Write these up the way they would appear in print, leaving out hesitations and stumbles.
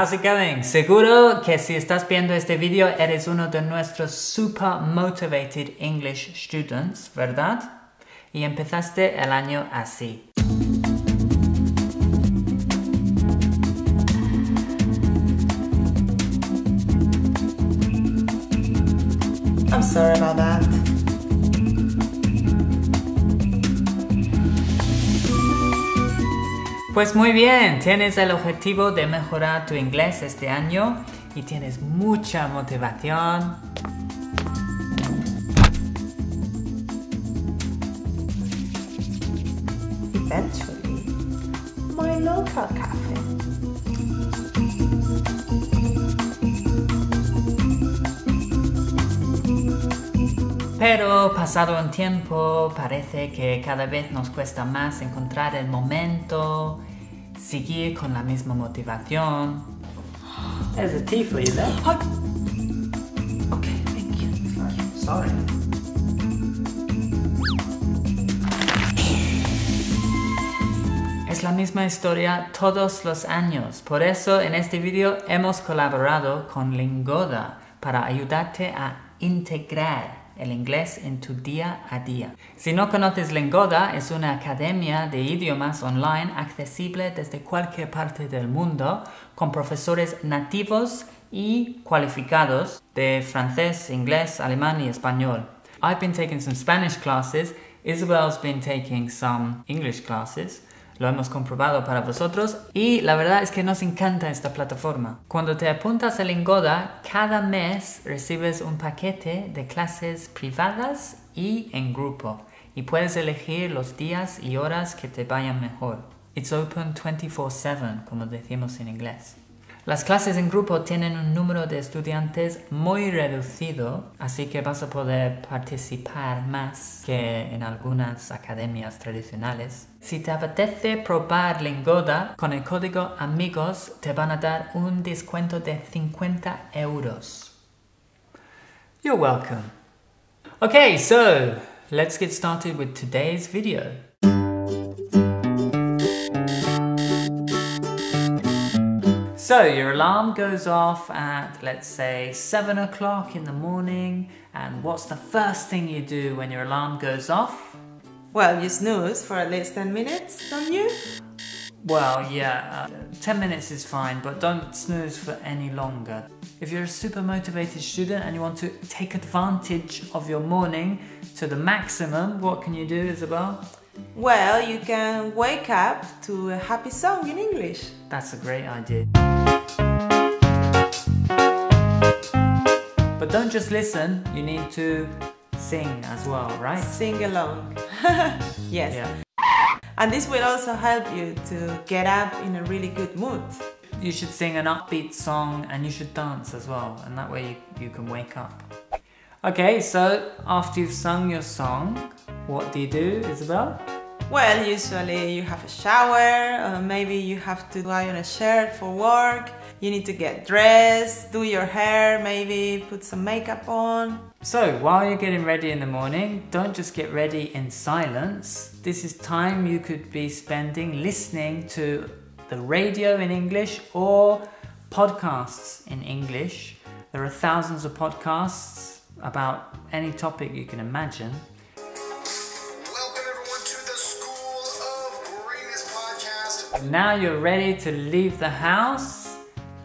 how's it going? Seguro que si estás viendo este video eres uno de nuestros super motivated English students, ¿verdad? Y empezaste el año así. I'm sorry about that. Pues muy bien, tienes el objetivo de mejorar tu inglés este año y tienes mucha motivación. Eventually, my local cafe. Pero pasado un tiempo parece que cada vez nos cuesta más encontrar el momento, seguir con la misma motivación. There's a tea for you there. Okay, thank you. Sorry. Es la misma historia todos los años. Por eso en este video hemos colaborado con Lingoda para ayudarte a integrar el inglés en tu día a día. Si no conoces Lingoda, es una academia de idiomas online accesible desde cualquier parte del mundo con profesores nativos y cualificados de francés, inglés, alemán y español. I've been taking some Spanish classes. Isabel's been taking some English classes. Lo hemos comprobado para vosotros y la verdad es que nos encanta esta plataforma. Cuando te apuntas a Lingoda, cada mes recibes un paquete de clases privadas y en grupo y puedes elegir los días y horas que te vayan mejor. It's open 24/7, como decimos en inglés. Las clases en grupo tienen un número de estudiantes muy reducido, así que vas a poder participar más que en algunas academias tradicionales. Si te apetece probar Lingoda, con el código AMIGOS te van a dar un descuento de 50 euros. You're welcome. Okay, so let's get started with today's video. So your alarm goes off at, let's say, 7 o'clock in the morning, and what's the first thing you do when your alarm goes off? Well, you snooze for at least 10 minutes, don't you? Well, yeah, 10 minutes is fine, but don't snooze for any longer. If you're a super motivated student and you want to take advantage of your morning to the maximum, what can you do, Isabel? Well, you can wake up to a happy song in English. That's a great idea. But don't just listen, you need to sing as well, right? Sing along. Yes. Yeah. And this will also help you to get up in a really good mood. You should sing an upbeat song and you should dance as well, and that way you can wake up. Okay, so after you've sung your song, what do you do, Isabel? Well, usually you have a shower, maybe you have to iron a shirt for work, you need to get dressed, do your hair, maybe put some makeup on. So, while you're getting ready in the morning, don't just get ready in silence. This is time you could be spending listening to the radio in English or podcasts in English. There are thousands of podcasts about any topic you can imagine. Now you're ready to leave the house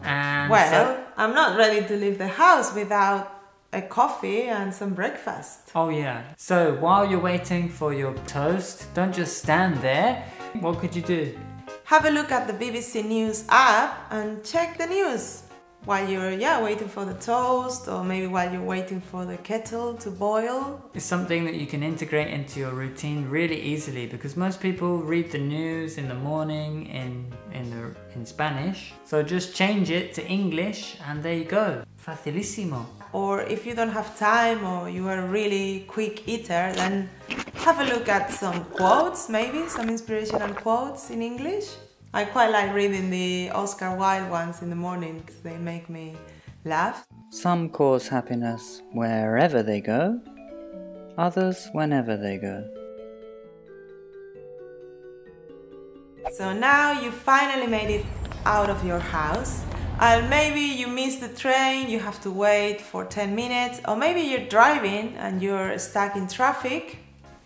and... Well, I'm not ready to leave the house without a coffee and some breakfast. Oh yeah. So while you're waiting for your toast, don't just stand there. What could you do? Have a look at the BBC News app and check the news while you're waiting for the toast, or maybe while you're waiting for the kettle to boil. It's something that you can integrate into your routine really easily because most people read the news in the morning in Spanish. So just change it to English and there you go. Facilísimo. Or if you don't have time or you are a really quick eater, then have a look at some quotes, maybe some inspirational quotes in English. I quite like reading the Oscar Wilde ones in the morning because they make me laugh. Some cause happiness wherever they go, others whenever they go. So now you finally made it out of your house. And maybe you miss the train, you have to wait for 10 minutes, or maybe you're driving and you're stuck in traffic.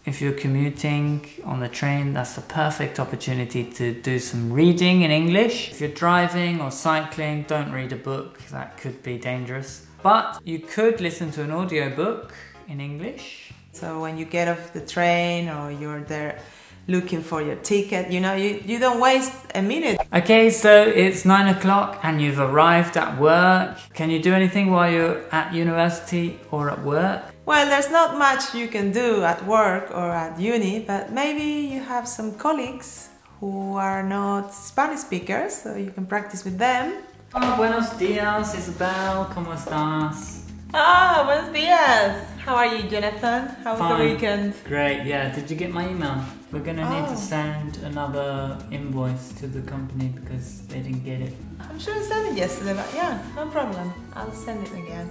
If you're commuting on the train, that's the perfect opportunity to do some reading in English. If you're driving or cycling, don't read a book, that could be dangerous. But you could listen to an audiobook in English. So when you get off the train or you're there looking for your ticket, you know, you don't waste a minute. Okay, so it's 9 o'clock and you've arrived at work. Can you do anything while you're at university or at work? Well, there's not much you can do at work or at uni, but maybe you have some colleagues who are not Spanish speakers, so you can practice with them. Oh, buenos días, Isabel. ¿Cómo estás? Ah, buenos días. How are you, Jonathan? How was the weekend? Great, yeah. Did you get my email? We're going to need to send another invoice to the company because they didn't get it. I'm sure I sent it yesterday, but yeah, no problem. I'll send it again.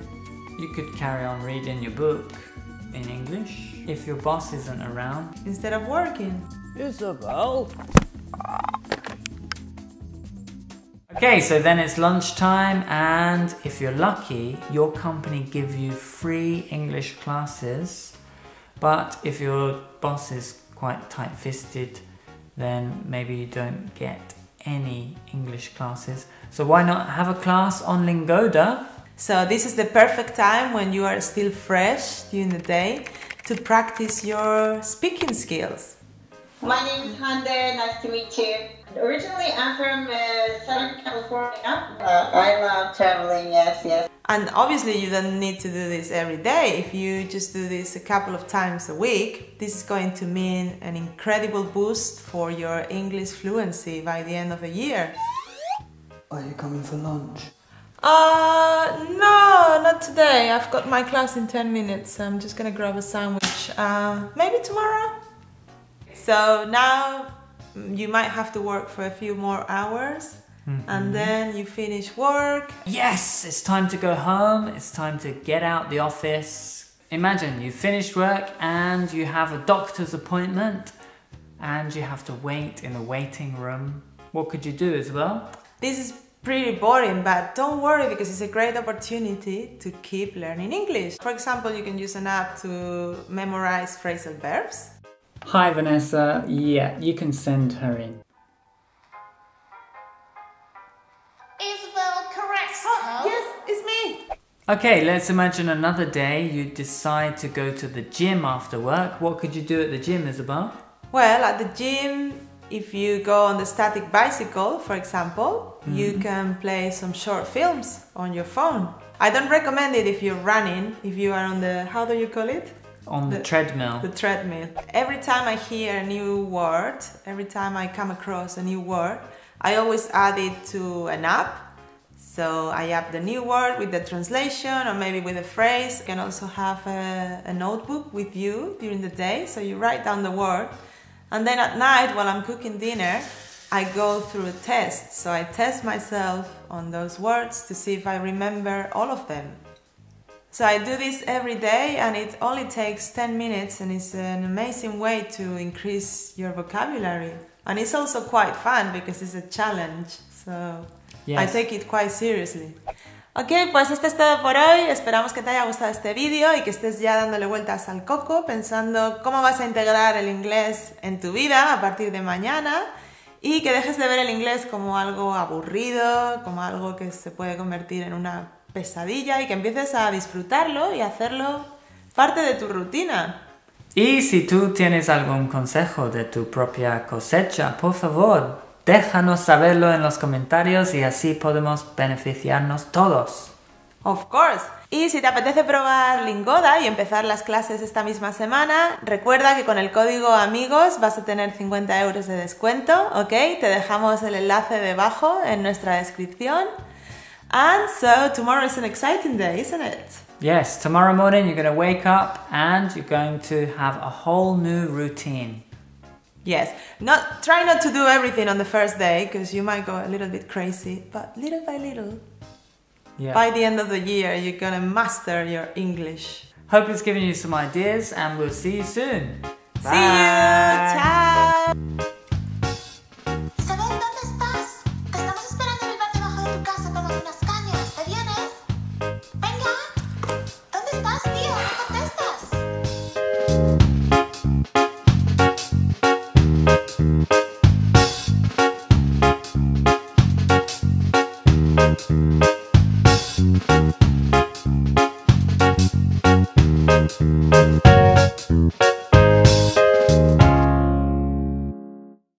You could carry on reading your book in English if your boss isn't around. Instead of working. Isabel? Okay, so then it's lunchtime, and if you're lucky, your company give you free English classes. But if your boss is quite tight-fisted, then maybe you don't get any English classes. So why not have a class on Lingoda? So this is the perfect time when you are still fresh during the day to practice your speaking skills. My name is Hande, nice to meet you. Originally I'm from Southern California. I love traveling, yes. And obviously you don't need to do this every day. If you just do this a couple of times a week, this is going to mean an incredible boost for your English fluency by the end of the year. Are you coming for lunch? No, not today. I've got my class in 10 minutes. I'm just gonna grab a sandwich. Maybe tomorrow? So now you might have to work for a few more hours and then you finish work. Yes, it's time to go home. It's time to get out the office. Imagine you finished work and you have a doctor's appointment and you have to wait in the waiting room. What could you do as well? This is pretty boring, but don't worry because it's a great opportunity to keep learning English. For example, you can use an app to memorize phrasal verbs. Hi Vanessa, yeah, you can send her in. Isabel, correct. Yes, it's me. Okay, let's imagine another day you decide to go to the gym after work. What could you do at the gym, Isabel? Well, at the gym, if you go on the static bicycle, for example, you can play some short films on your phone. I don't recommend it if you're running, if you are on the, how do you call it? On the treadmill. The treadmill. Every time I hear a new word, every time I come across a new word, I always add it to an app. So I add the new word with the translation or maybe with a phrase. You can also have a notebook with you during the day, so you write down the word. And then at night, while I'm cooking dinner, I go through a test. So I test myself on those words to see if I remember all of them. So I do this every day and it only takes 10 minutes and it's an amazing way to increase your vocabulary. And it's also quite fun because it's a challenge. So yes. I take it quite seriously. Ok, pues esto es todo por hoy. Esperamos que te haya gustado este vídeo y que estés ya dándole vueltas al coco pensando cómo vas a integrar el inglés en tu vida a partir de mañana y que dejes de ver el inglés como algo aburrido, como algo que se puede convertir en una pesadilla y que empieces a disfrutarlo y hacerlo parte de tu rutina. Y si tú tienes algún consejo de tu propia cosecha, por favor, déjanos saberlo en los comentarios y así podemos beneficiarnos todos. Of course. Y si te apetece probar Lingoda y empezar las clases esta misma semana, recuerda que con el código AMIGOS vas a tener 50 euros de descuento, ¿ok? Te dejamos el enlace debajo en nuestra descripción. And so tomorrow is an exciting day, isn't it? Yes, tomorrow morning you're going to wake up and you're going to have a whole new routine. Yes, try not to do everything on the first day because you might go a little bit crazy, but little by little, by the end of the year, you're going to master your English. Hope it's given you some ideas and we'll see you soon. Bye. See you! Ciao!